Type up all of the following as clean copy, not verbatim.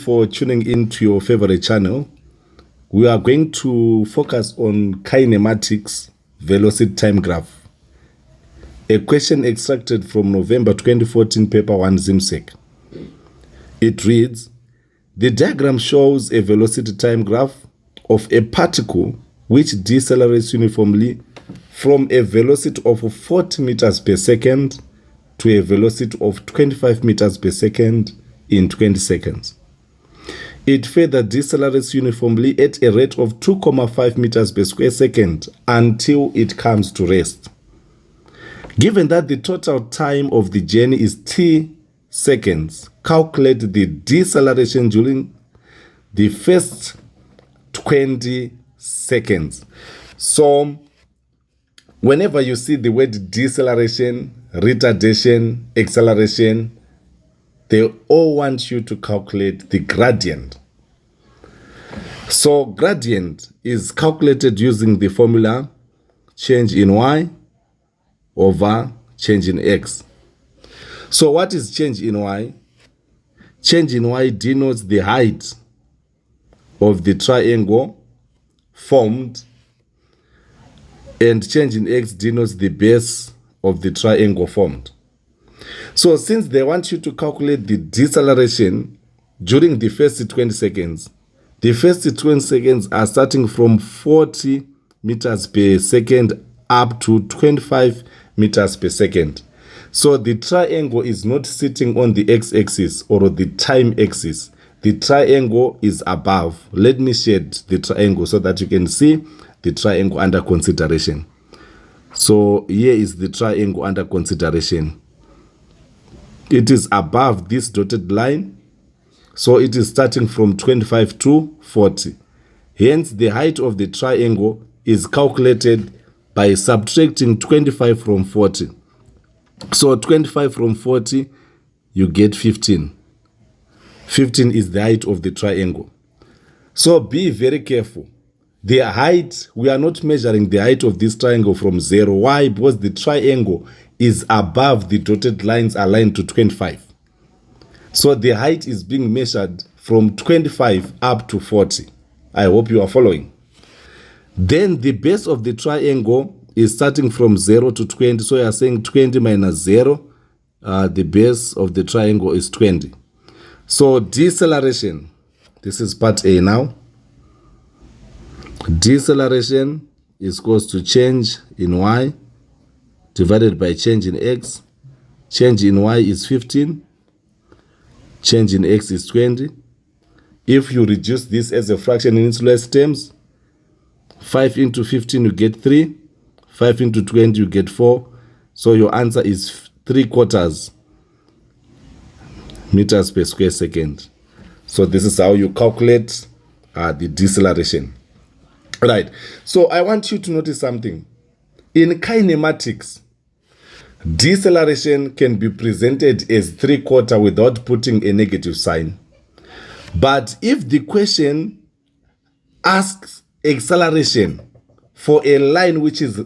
for tuning into your favorite channel. We are going to focus on kinematics velocity time graph. A question extracted from November 2014 paper 1 Zimsec. It reads, the diagram shows a velocity time graph of a particle which decelerates uniformly from a velocity of 40 meters per second to a velocity of 25 meters per second in 20 seconds. It further decelerates uniformly at a rate of 2.5 meters per square second until it comes to rest. Given that the total time of the journey is t seconds, calculate the deceleration during the first 20 seconds. So, whenever you see the word deceleration, retardation, acceleration, they all want you to calculate the gradient. So gradient is calculated using the formula change in y over change in x. So what is change in y? Change in y denotes the height of the triangle formed, and change in x denotes the base of the triangle formed. So since they want you to calculate the deceleration during the first 20 seconds, the first 20 seconds are starting from 40 meters per second up to 25 meters per second. So the triangle is not sitting on the x-axis or the time axis. The triangle is above. Let me shade the triangle so that you can see the triangle under consideration. So here is the triangle under consideration. It is above this dotted line, so it is starting from 25 to 40. Hence, the height of the triangle is calculated by subtracting 25 from 40. So 25 from 40, you get 15. 15 is the height of the triangle. So be very careful. The height, we are not measuring the height of this triangle from 0. Why? Because the triangle is above the dotted lines aligned to 25. So the height is being measured from 25 up to 40. I hope you are following. Then the base of the triangle is starting from 0 to 20. So you are saying 20 minus 0. The base of the triangle is 20. So deceleration, this is part A now. Deceleration is equals to change in y divided by change in x. Change in y is 15. Change in x is 20. If you reduce this as a fraction in its lowest terms, 5 into 15 you get 3. 5 into 20 you get 4. So your answer is 3/4 meters per square second. So this is how you calculate the deceleration. Right. So I want you to notice something. In kinematics, deceleration can be presented as 3/4 without putting a negative sign. But if the question asks acceleration for a line which is in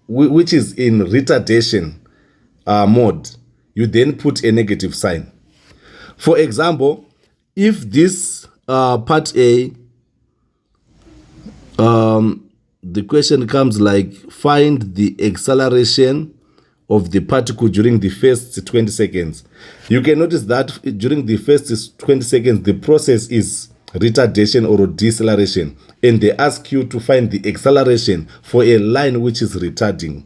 retardation mode, you then put a negative sign. For example, if this part A, the question comes like, find the acceleration of the particle during the first 20 seconds. You can notice that during the first 20 seconds, the process is retardation or deceleration. And they ask you to find the acceleration for a line which is retarding.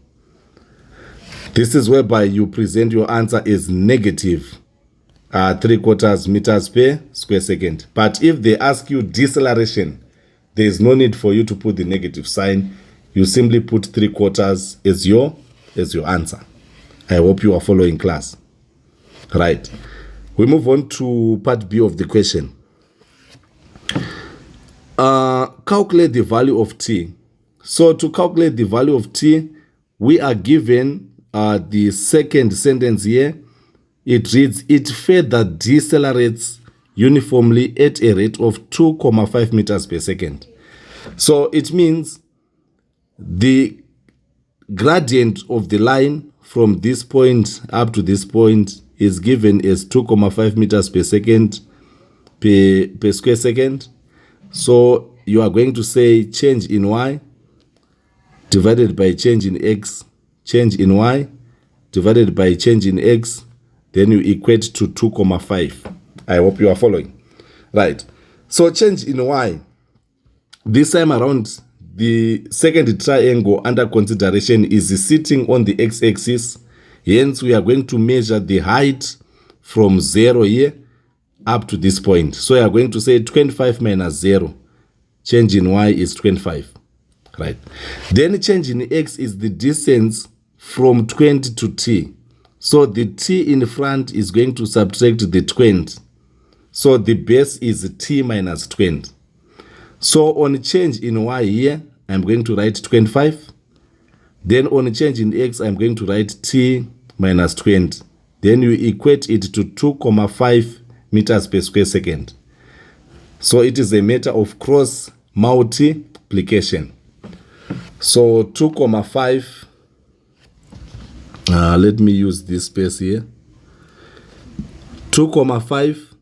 This is whereby you present your answer as negative 3/4 meters per square second. But if they ask you deceleration, there is no need for you to put the negative sign. You simply put 3/4 as your answer. I hope you are following, class. Right. We move on to part B of the question. Calculate the value of t. So to calculate the value of t, we are given the second sentence here. It reads, it further decelerates uniformly at a rate of 2.5 meters per second. So it means the gradient of the line from this point up to this point is given as 2.5 meters per second per square second. So you are going to say change in y divided by change in x, change in y divided by change in x, then you equate to 2,5. I hope you are following. Right. So change in y. This time around, the second triangle under consideration is sitting on the x-axis. Hence, we are going to measure the height from 0 here up to this point. So we are going to say 25 minus 0. Change in y is 25. Right. Then change in x is the distance from 20 to t. So the t in front is going to subtract the 20. So the base is t minus 20. So on change in y here, I'm going to write 25. Then on change in x, I'm going to write t minus 20. Then you equate it to 2,5 meters per square second. So it is a matter of cross multiplication. So 2,5, let me use this space here. 2,5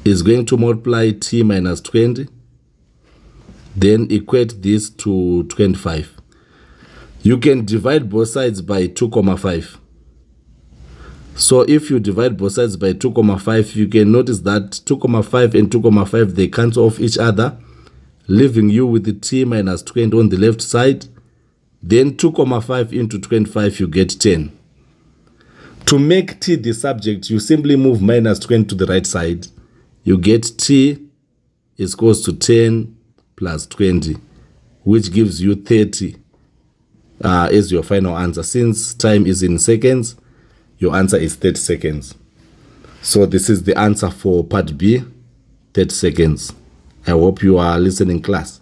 is going to multiply t minus 20. Then equate this to 25. You can divide both sides by 2,5. So if you divide both sides by 2,5, you can notice that 2,5 and 2,5, they cancel off each other, leaving you with the t minus 20 on the left side. Then 2,5 into 25, you get 10. To make t the subject, you simply move minus 20 to the right side. You get t is equals to 10 plus 20, which gives you 30 as your final answer. Since time is in seconds, your answer is 30 seconds. So this is the answer for part B, 30 seconds. I hope you are listening, class.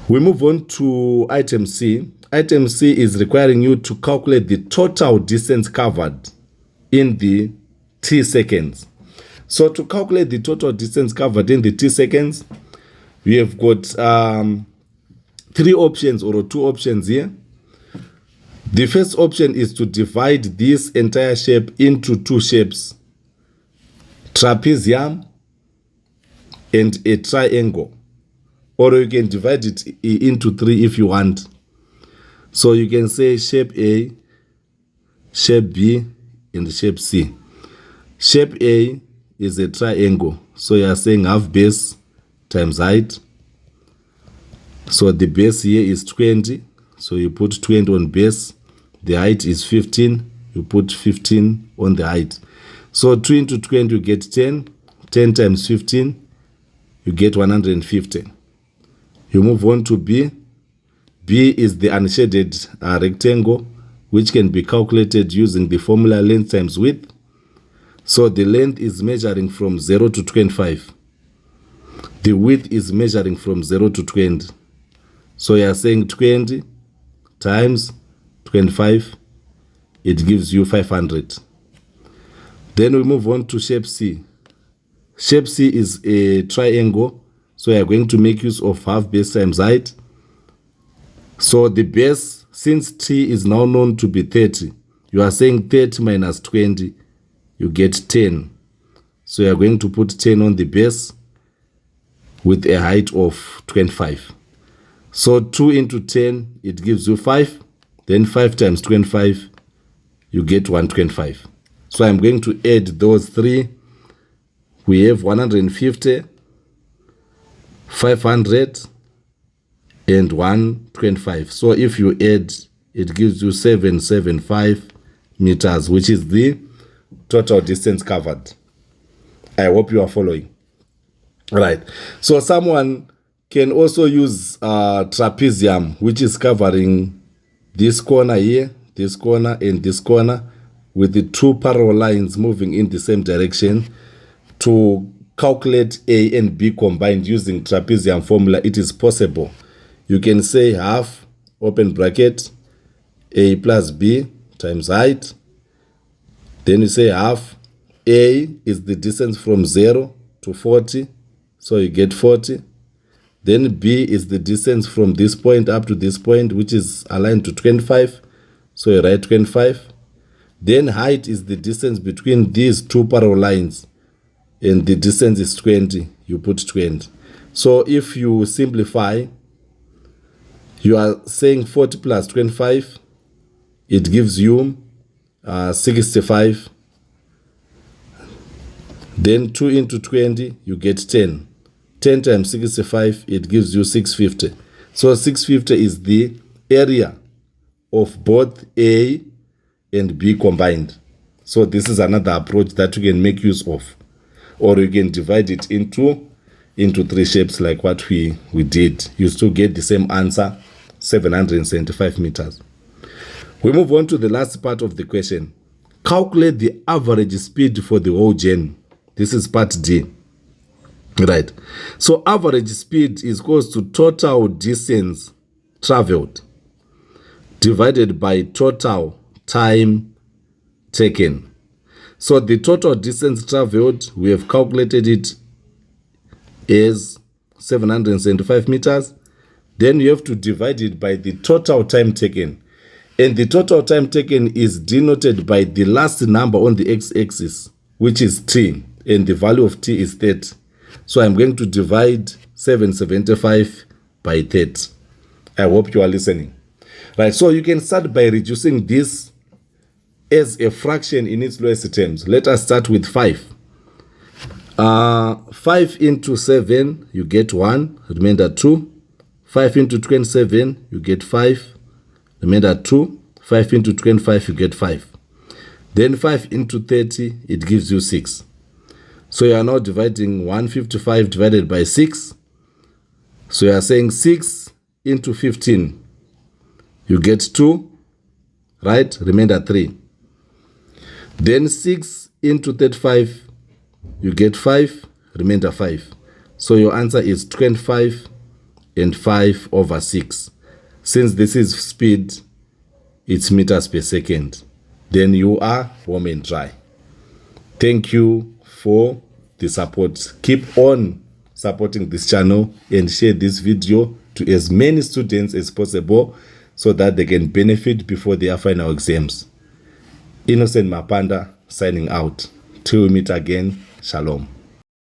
We move on to item C. Item C is requiring you to calculate the total distance covered in the t seconds. So to calculate the total distance covered in the t seconds, we have got 3 options or 2 options here. The first option is to divide this entire shape into 2 shapes, trapezium and a triangle. Or you can divide it into 3 if you want. So you can say shape A, shape B, and shape C. Shape A is a triangle. So you are saying half base times height. So the base here is 20. So you put 20 on base. The height is 15. You put 15 on the height. So 2 into 20, you get 10. 10 times 15, you get 150. You move on to B. B is the unshaded rectangle, which can be calculated using the formula length times width. So the length is measuring from 0 to 25. The width is measuring from 0 to 20. So you are saying 20 times 25, it gives you 500. Then we move on to shape C. Shape C is a triangle. So you are going to make use of half base times height. So the base, since t is now known to be 30, you are saying 30 minus 20, you get 10. So you are going to put 10 on the base with a height of 25. So 2 into 10, it gives you 5. Then 5 times 25, you get 125. So I'm going to add those 3. We have 150, 500, and 125. So if you add, it gives you 775 meters, which is the total distance covered. I hope you are following. Right. So someone can also use trapezium, which is covering this corner here, this corner, and this corner, with the 2 parallel lines moving in the same direction, to calculate A and B combined using trapezium formula. It is possible. You can say half, open bracket, A plus B times height. Then you say half. A is the distance from 0 to 40, so you get 40. Then B is the distance from this point up to this point, which is aligned to 25, so you write 25. Then height is the distance between these two parallel lines, and the distance is 20. You put 20. So if you simplify, you are saying 40 plus 25, it gives you 65. Then 2 into 20, you get 10. 10 times 65, it gives you 650. So 650 is the area of both A and B combined. So this is another approach that you can make use of. Or you can divide it into 3 shapes like what we did. You still get the same answer, 775 meters. We move on to the last part of the question. Calculate the average speed for the whole journey. This is part D. Right. So average speed is equals to total distance traveled divided by total time taken. So the total distance traveled, we have calculated it as 775 meters. Then you have to divide it by the total time taken. And the total time taken is denoted by the last number on the x-axis, which is t, and the value of t is 30. So I'm going to divide 775 by 30. I hope you are listening. Right, so you can start by reducing this as a fraction in its lowest terms. Let us start with 5. 5 into 7, you get 1, remainder 2. 5 into 27, you get 5, remainder 2. 5 into 25, you get 5. Then 5 into 30, it gives you 6. So you are now dividing 155 divided by 6. So you are saying 6 into 15, you get 2, right? Remainder 3. Then 6 into 35, you get 5, remainder 5. So your answer is 25 and 5 over 6. Since this is speed, it's meters per second. Then you are home and dry. Thank you for the support. Keep on supporting this channel and share this video to as many students as possible so that they can benefit before their final exams. Innocent Mapanda signing out. Till we meet again. Shalom.